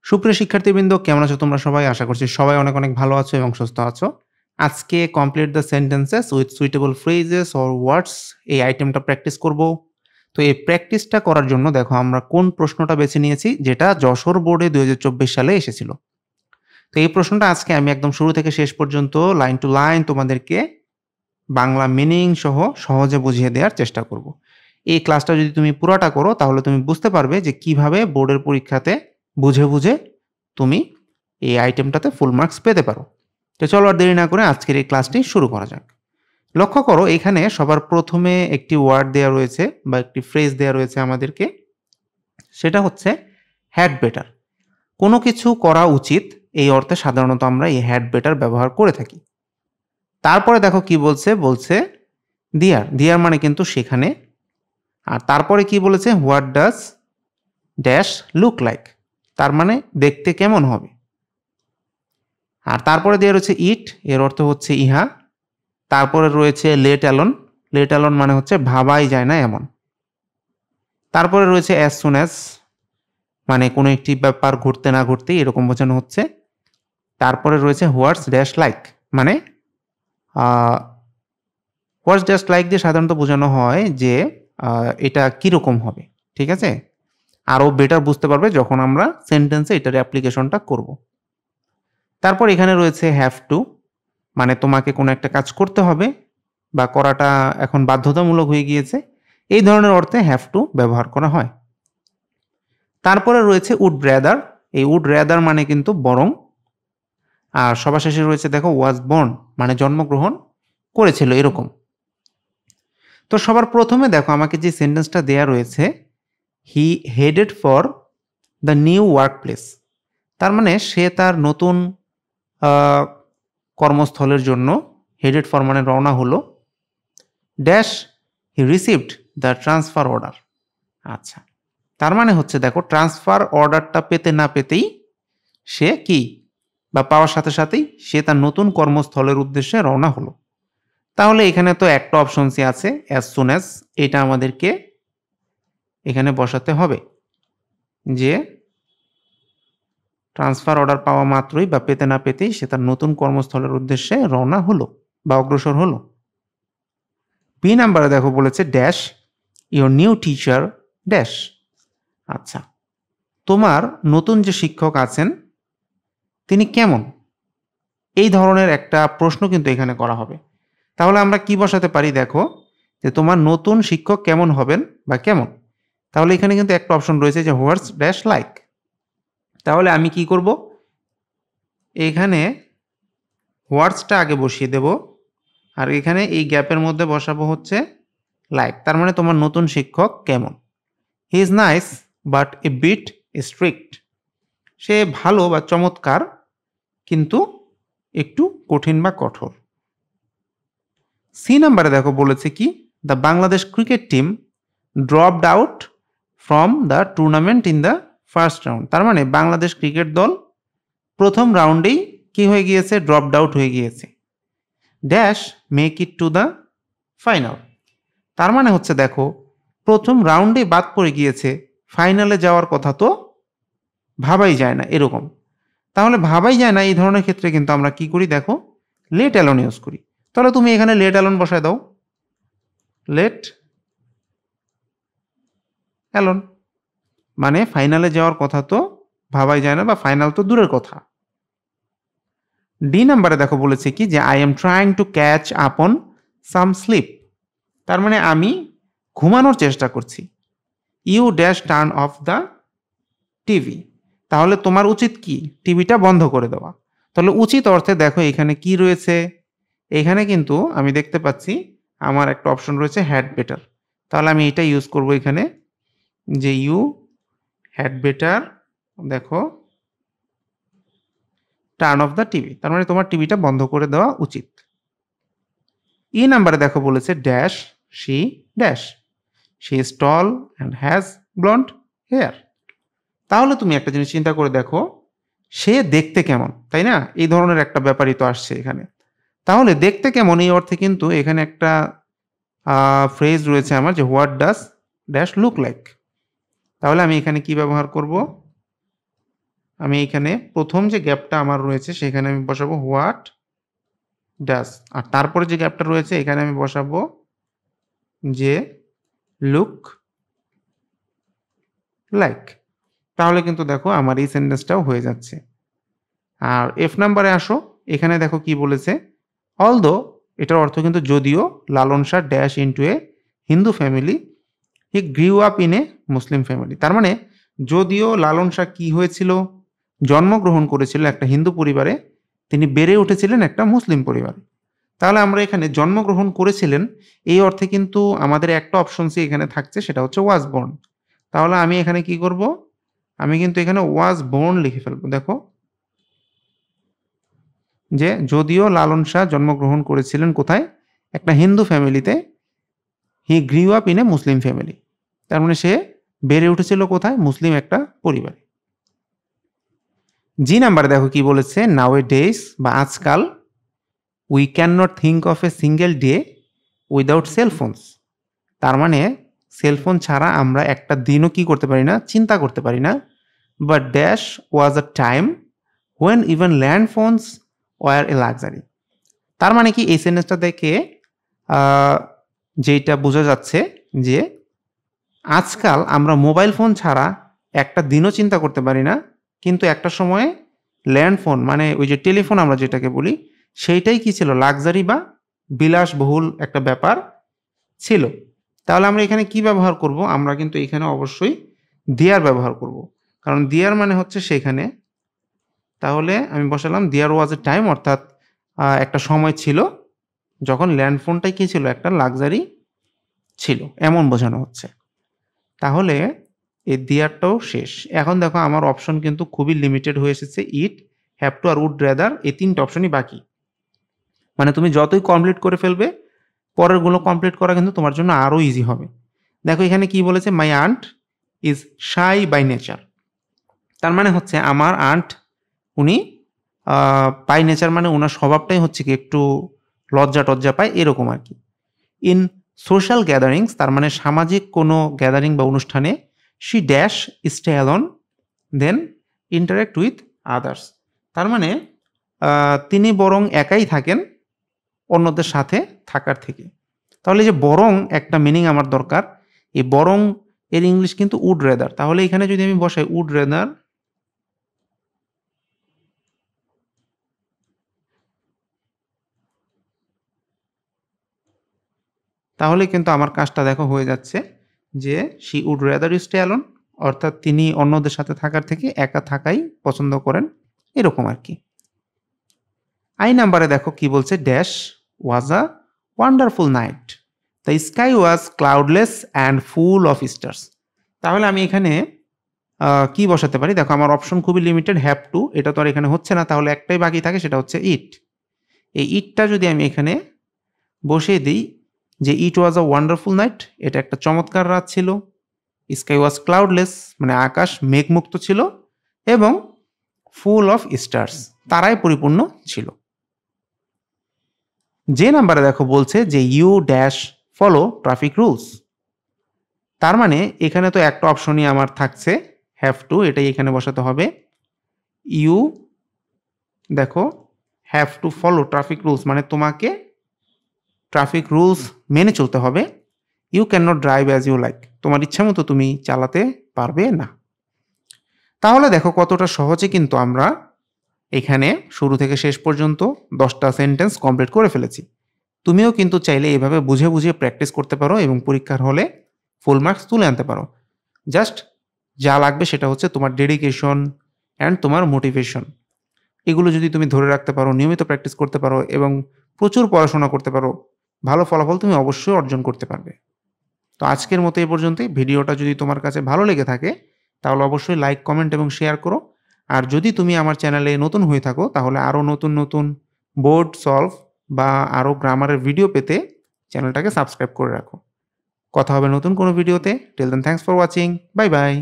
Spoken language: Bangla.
সুপ্রিয় শিক্ষার্থীবৃন্দ, কেমন আছো তোমরা সবাই? আশা করছি সবাই অনেক, অনেক ভালো আছো এবং সুস্থ আছো। আজকে complete the sentences with suitable phrases or words এই আইটেমটা প্র্যাকটিস করব। তো এই প্র্যাকটিসটা করার জন্য দেখো আমরা কোন প্রশ্নটা বেছে নিয়েছি, যেটা যশোর বোর্ডে ২০২৪ সালে এসেছিল। তো এই প্রশ্নটা আজকে আমি একদম শুরু থেকে শেষ পর্যন্ত লাইন টু লাইন তোমাদেরকে বাংলা মিনিং সহ সহজে বুঝিয়ে দেওয়ার চেষ্টা করব। এই ক্লাসটা যদি তুমি পুরাটা করো তাহলে তুমি বুঝতে পারবে যে কিভাবে বোর্ডের পরীক্ষাতে বুঝে, বুঝে তুমি এই আইটেমটাতে ফুল মার্কস পেতে পারো। তো চলো আর দেরি না করে আজকের এই ক্লাসটি শুরু করা যাক। লক্ষ্য করো এখানে সবার প্রথমে একটি ওয়ার্ড দেয়া রয়েছে বা একটি ফ্রেজ দেয়া রয়েছে আমাদেরকে। সেটা হচ্ছে হ্যাড বেটার। কোনো কিছু করা উচিত এই অর্থে সাধারণত আমরা এই হ্যাড বেটার ব্যবহার করে থাকি। তারপরে দেখো কি বলছে, বলছে দিয়ার। দিয়ার মানে কিন্তু সেখানে। আর তারপরে কি বলেছে, what does dash look like, তার মানে দেখতে কেমন হবে। আর তারপরে দেওয়া রয়েছে ইট, এর অর্থ হচ্ছে ইহা। তারপরে রয়েছে লেট অ্যালোন। লেট অ্যালোন মানে হচ্ছে ভাবাই যায় না এমন। তারপরে রয়েছে অ্যাজ সুন অ্যাজ, মানে কোনো একটি ব্যাপার ঘটতে না ঘটতেই এরকম বোঝানো হচ্ছে। তারপরে রয়েছে হোয়াটস ড্যাশ লাইক, মানে হোয়াটস ড্যাশ লাইক দিয়ে সাধারণত বোঝানো হয় যে এটা কীরকম হবে। ঠিক আছে, আরও বেটার বুঝতে পারবে যখন আমরা সেন্টেন্সে এটার অ্যাপ্লিকেশনটা করব। তারপর এখানে রয়েছে হ্যাভ টু, মানে তোমাকে কোনো একটা কাজ করতে হবে বা করাটা এখন বাধ্যতামূলক হয়ে গিয়েছে, এই ধরনের অর্থে হ্যাভ টু ব্যবহার করা হয়। তারপরে রয়েছে উড র্যাদার। এই উড র্যাদার মানে কিন্তু বরং। আর সবার শেষে রয়েছে দেখো ওয়াজ বর্ন, মানে জন্মগ্রহণ করেছিল এরকম। তো সবার প্রথমে দেখো আমাকে যে সেন্টেন্সটা দেয়া রয়েছে, he headed for the new workplace, তার মানে সে তার নতুন কর্মস্থলের জন্য হেডেড ফর মানে রওনা হলো। Dash he received the transfer order. আচ্ছা, তার মানে হচ্ছে দেখো ট্রান্সফার অর্ডারটা পেতে না পেতেই সে কি, বা পাওয়ার সাথে সাথেই সে তার নতুন কর্মস্থলের উদ্দেশ্যে রওনা হলো। তাহলে এখানে তো একটা অপশনসই আছে, অ্যাজ সুন অ্যাজ, এটা আমাদেরকে এখানে বসাতে হবে যে ট্রান্সফার অর্ডার পাওয়া মাত্রই বা পেতে না পেতেই সে তার নতুন কর্মস্থলের উদ্দেশ্যে রওনা হলো বা অগ্রসর হলো। বি নাম্বারে দেখো বলেছে dash your new teacher dash. আচ্ছা, তোমার নতুন যে শিক্ষক আছেন তিনি কেমন, এই ধরনের একটা প্রশ্ন কিন্তু এখানে করা হবে। তাহলে আমরা কি বসাতে পারি দেখো, যে তোমার নতুন শিক্ষক কেমন হবেন বা কেমন। তাহলে এখানে কিন্তু একটা অপশন রয়েছে যে হোয়াটস ড্যাশ লাইক। তাহলে আমি কি করব, এখানে হোয়াটসটা আগে বসিয়ে দেব, আর এখানে এই গ্যাপের মধ্যে বসাবো হচ্ছে লাইক, তার মানে তোমার নতুন শিক্ষক কেমন। He is nice but a bit strict, সে ভালো বা চমৎকার কিন্তু একটু কঠিন বা কঠোর। সি নাম্বারে দেখো বলেছে কি, the Bangladesh cricket team dropped out from the tournament in the first round, তার মানে বাংলাদেশ ক্রিকেট দল প্রথম রাউন্ডেই কি হয়ে গিয়েছে, ড্রপড আউট হয়ে গিয়েছে। Dash make it to the final, তার মানে হচ্ছে দেখো প্রথম রাউন্ডে বাদ পড়ে গিয়েছে, ফাইনালে যাওয়ার কথা তো ভাবাই যায় না এরকম। তাহলে ভাবাই যায় না এই ধরনের ক্ষেত্রে কিন্তু আমরা কি করি দেখো, লেট অ্যালোন ইউজ করি। তাহলে তুমি এখানে লেট অ্যালোন বসায় দাও, লেট অ্যালোন, মানে ফাইনালে যাওয়ার কথা তো ভাবাই যায় না বা ফাইনাল তো দূরের কথা। ডি নাম্বারে দেখো বলেছে কি, যে I am trying to catch up on some sleep, তার মানে আমি ঘুমানোর চেষ্টা করছি। You dash turn off the TV, তাহলে তোমার উচিত কি, টিভিটা বন্ধ করে দেওয়া। তাহলে উচিত অর্থে দেখো এখানে কি রয়েছে, এখানে কিন্তু আমি দেখতে পাচ্ছি আমার একটা অপশন রয়েছে হ্যাড বেটার। তাহলে আমি এটা ইউজ করব এখানে, যে ইউ হ্যাড বেটার দেখো টার্ন অফ দ্য টিভি, তার মানে তোমার টিভিটা বন্ধ করে দেওয়া উচিত। ই নাম্বারে দেখো বলেছে dash she dash, she is tall and has blond hair. তাহলে তুমি একটা জিনিস চিন্তা করে দেখো, সে দেখতে কেমন, তাই না, এই ধরনের একটা ব্যাপারই তো আসছে এখানে। তাহলে দেখতে কেমন এই অর্থে কিন্তু এখানে একটা ফ্রেজ রয়েছে আমার, যে what does dash look like. তাহলে আমি এখানে কি ব্যবহার করব, আমি এখানে প্রথম যে গ্যাপটা আমার রয়েছে সেখানে আমি বসাবো হোয়াট ডাজ, আর তারপরে যে গ্যাপটা রয়েছে এখানে আমি বসাবো যে লুক লাইক। তাহলে কিন্তু দেখো আমার এই সেন্টেন্সটাও হয়ে যাচ্ছে। আর এফ নাম্বারে আসো, এখানে দেখো কি বলেছে, অলদো, এটার অর্থ কিন্তু যদিও, Lalon Shah dash into a Hindu family, he grew up in a Muslim family. তার মানে যদিও লালন শাহ কি হয়েছিল, জন্মগ্রহণ করেছিল একটা হিন্দু পরিবারে, তিনি বেড়ে উঠেছিলেন একটা মুসলিম পরিবারে। তাহলে আমরা এখানে জন্মগ্রহণ করেছিলেন এই অর্থে কিন্তু আমাদের একটা অপশন সি এখানে থাকছে, সেটা হচ্ছে ওয়াজ বর্ন। তাহলে আমি এখানে কি করব, আমি কিন্তু এখানে ওয়াজ বর্ন লিখে ফেলবো। দেখো যে যদিও লালন শাহ জন্মগ্রহণ করেছিলেন কোথায়, একটা হিন্দু ফ্যামিলিতে, he grew up in a Muslim family. তার মানে সে বেড়ে উঠেছিল কোথায়, মুসলিম একটা পরিবারে। জি নাম্বারে দেখো কি বলেছে, নাও এ ডেজ বা আজকাল, we can not think of a single day without cellphones. তার মানে সেলফোন ছাড়া আমরা একটা দিনও কি করতে পারি না, চিন্তা করতে পারি না। But dash was a time when even land phones were a luxury. তার মানে কি এই সেন্টেন্সটা দেখে যেটা বোঝা যাচ্ছে যে আজকাল আমরা মোবাইল ফোন ছাড়া একটা দিনও চিন্তা করতে পারি না, কিন্তু একটা সময়ে ল্যান্ড ফোন মানে ওই যে টেলিফোন আমরা যেটাকে বলি, সেইটাই কি ছিল, লাক্সারি বা বিলাসবহুল একটা ব্যাপার ছিল। তাহলে আমরা এখানে কি ব্যবহার করব, আমরা কিন্তু এখানে অবশ্যই দেয়ার ব্যবহার করব, কারণ দেয়ার মানে হচ্ছে সেখানে। তাহলে আমি বসালাম দেয়ার ওয়াজ এ টাইম, অর্থাৎ একটা সময় ছিল যখন ল্যান্ড ফোনটাই কি ছিল, একটা লাক্সারি ছিল, এমন বোঝানো হচ্ছে। তাহলে এই দেয়ারটাও শেষ। এখন দেখো আমার অপশন কিন্তু খুবই লিমিটেড হয়ে এসেছে, ইট, হ্যাভ টু আর উড রেদার, এই তিনটে অপশনই বাকি। মানে তুমি যতই কমপ্লিট করে ফেলবে, পরেরগুলো কমপ্লিট করা কিন্তু তোমার জন্য আরও ইজি হবে। দেখো এখানে কি বলেছে, my aunt is shy by nature. তার মানে হচ্ছে আমার আন্ট, উনি বাই নেচার মানে ওনার স্বভাবটাই হচ্ছে কি একটু লজ্জা টজ্জা পায় এরকম আর কি। ইন সোশ্যাল গ্যাদারিংস, তার মানে সামাজিক কোনো গ্যাদারিং বা অনুষ্ঠানে, she dash stay alone than interact with others. তার মানে তিনি বরং একাই থাকেন অন্যদের সাথে থাকার থেকে। তাহলে যে বরং একটা মিনিং আমার দরকার, এই বরং এর ইংলিশ কিন্তু উড রেদার। তাহলে এখানে যদি আমি বসাই উড রেদার, তাহলে কিন্তু আমার কাজটা দেখো হয়ে যাচ্ছে যে she would rather stay alone, অর্থাৎ তিনি অন্যদের সাথে থাকার থেকে একা থাকাই পছন্দ করেন, এরকম আর কি। আই নাম্বারে দেখো কি বলছে, dash was a wonderful night, the sky was cloudless and full of stars. তাহলে আমি এখানে কি বসাতে পারি, দেখো আমার অপশন খুবই লিমিটেড, হ্যাভ টু, এটা তো আর এখানে হচ্ছে না, তাহলে একটাই বাকি থাকে, সেটা হচ্ছে ইট। এই ইটটা যদি আমি এখানে বসিয়ে দিই যে ইট ওয়াজ আ ওয়ান্ডারফুল নাইট, এটা একটা চমৎকার রাত ছিল, স্কাই ওয়াজ ক্লাউডলেস মানে আকাশ মেঘমুক্ত ছিল, এবং ফুল অফ স্টার্স তারায় পরিপূর্ণ ছিল। যে নাম্বারে দেখো বলছে যে you dash follow traffic rules. তার মানে এখানে তো একটা অপশনই আমার থাকছে, হ্যাভ টু, এটাই এখানে বসাতে হবে। ইউ দেখো have to follow traffic rules মানে তোমাকে ট্রাফিক রুলস মেনে চলতে হবে। You can not drive as you like, তোমার ইচ্ছা মতো তুমি চালাতে পারবে না। তাহলে দেখো কতটা সহজে কিন্তু আমরা এখানে শুরু থেকে শেষ পর্যন্ত 10টা সেন্টেন্স কমপ্লিট করে ফেলেছি। তুমিও কিন্তু চাইলে এভাবে বুঝে বুঝে প্র্যাকটিস করতে পারো এবং পরীক্ষার হলে ফুল মার্কস তুলে আনতে পারো। জাস্ট যা লাগবে সেটা হচ্ছে তোমার ডেডিকেশন অ্যান্ড তোমার মোটিভেশন। এগুলো যদি তুমি ধরে রাখতে পারো, নিয়মিত প্র্যাকটিস করতে পারো এবং প্রচুর পড়াশোনা করতে পারো, ভালো ফলাফল তুমি অবশ্যই অর্জন করতে পারবে। তো আজকের মতো এ পর্যন্তই। ভিডিওটা যদি তোমার কাছে ভালো লেগে থাকে তাহলে অবশ্যই লাইক, কমেন্ট এবং শেয়ার করো। আর যদি তুমি আমার চ্যানেলে নতুন হয়ে থাকো তাহলে আরও নতুন নতুন বোর্ড সলভ বা আরও গ্রামারের ভিডিও পেতে চ্যানেলটাকে সাবস্ক্রাইব করে রাখো। কথা হবে নতুন কোনো ভিডিওতে। Till then thanks for watching, bye by.